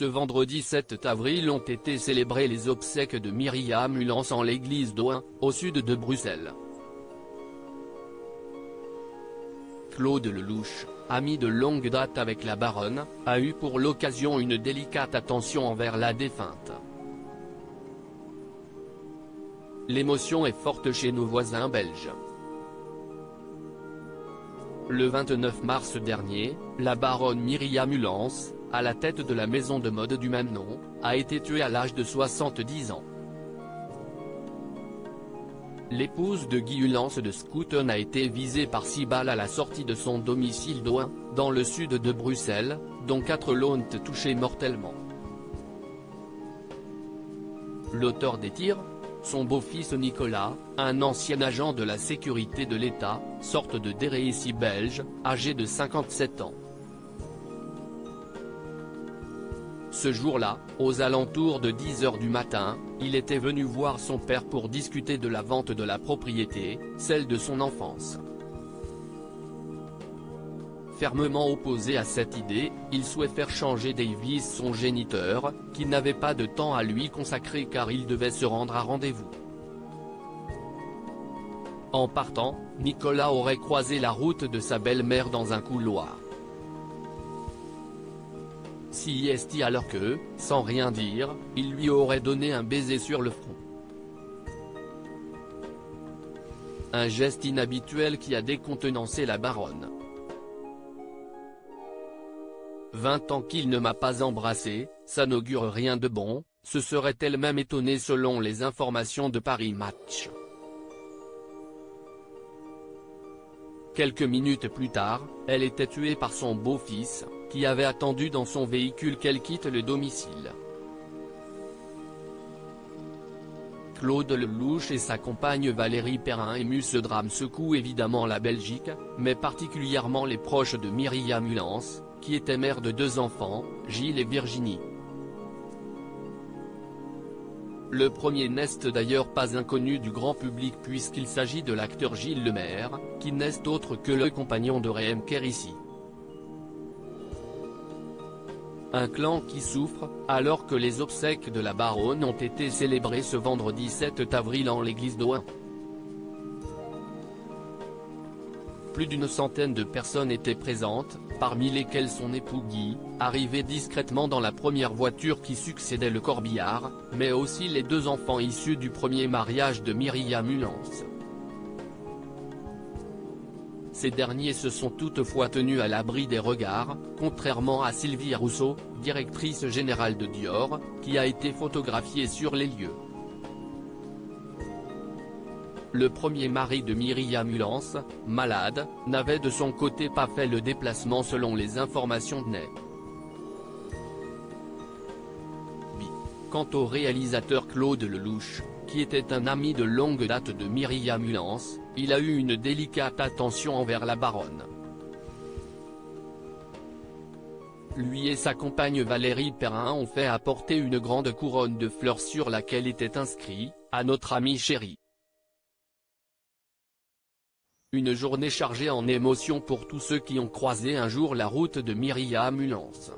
Ce vendredi 7 avril ont été célébrées les obsèques de Myriam Hulance en l'église d'Ohain, au sud de Bruxelles. Claude Lelouch, ami de longue date avec la baronne, a eu pour l'occasion une délicate attention envers la défunte. L'émotion est forte chez nos voisins belges. Le 29 mars dernier, la baronne Myriam Hulance, à la tête de la maison de mode du même nom, a été tuée à l'âge de 70 ans. L'épouse de Guy Hulance de Schouten a été visée par 6 balles à la sortie de son domicile d'Ohain, dans le sud de Bruxelles, dont 4 l'ont touchée mortellement. L'auteur des tirs, son beau-fils Nicolas, un ancien agent de la sécurité de l'État, sorte de DRSI belge, âgé de 57 ans. Ce jour-là, aux alentours de 10 h du matin, il était venu voir son père pour discuter de la vente de la propriété, celle de son enfance. Fermement opposé à cette idée, il souhaitait faire changer Davis son géniteur, qui n'avait pas de temps à lui consacrer car il devait se rendre à rendez-vous. En partant, Nicolas aurait croisé la route de sa belle-mère dans un couloir. Si est alors que, sans rien dire, il lui aurait donné un baiser sur le front. Un geste inhabituel qui a décontenancé la baronne. 20 ans qu'il ne m'a pas embrassé, ça n'augure rien de bon, se serait elle-même étonnée selon les informations de Paris Match. Quelques minutes plus tard, elle était tuée par son beau-fils, qui avait attendu dans son véhicule qu'elle quitte le domicile. Claude Lelouch et sa compagne Valérie Perrin ému. Ce drame secoue évidemment la Belgique, mais particulièrement les proches de Myriam Hulance, qui était mère de 2 enfants, Gilles et Virginie. Le premier n'est d'ailleurs pas inconnu du grand public puisqu'il s'agit de l'acteur Gilles Lemaire, qui n'est autre que le compagnon de Reem Kérissi. Un clan qui souffre, alors que les obsèques de la baronne ont été célébrées ce vendredi 7 avril en l'église d'Ohain. Plus d'une centaine de personnes étaient présentes, parmi lesquelles son époux Guy, arrivé discrètement dans la première voiture qui succédait le corbillard, mais aussi les 2 enfants issus du premier mariage de Myriam Hulance. Ces derniers se sont toutefois tenus à l'abri des regards, contrairement à Sylvie Rousseau, directrice générale de Dior, qui a été photographiée sur les lieux. Le premier mari de Myriam Hulance, malade, n'avait de son côté pas fait le déplacement selon les informations de NET. Quant au réalisateur Claude Lelouch, qui était un ami de longue date de Myriam Hulance, il a eu une délicate attention envers la baronne. Lui et sa compagne Valérie Perrin ont fait apporter une grande couronne de fleurs sur laquelle était inscrit « À notre amie chérie ». Une journée chargée en émotions pour tous ceux qui ont croisé un jour la route de Myriam Hulance.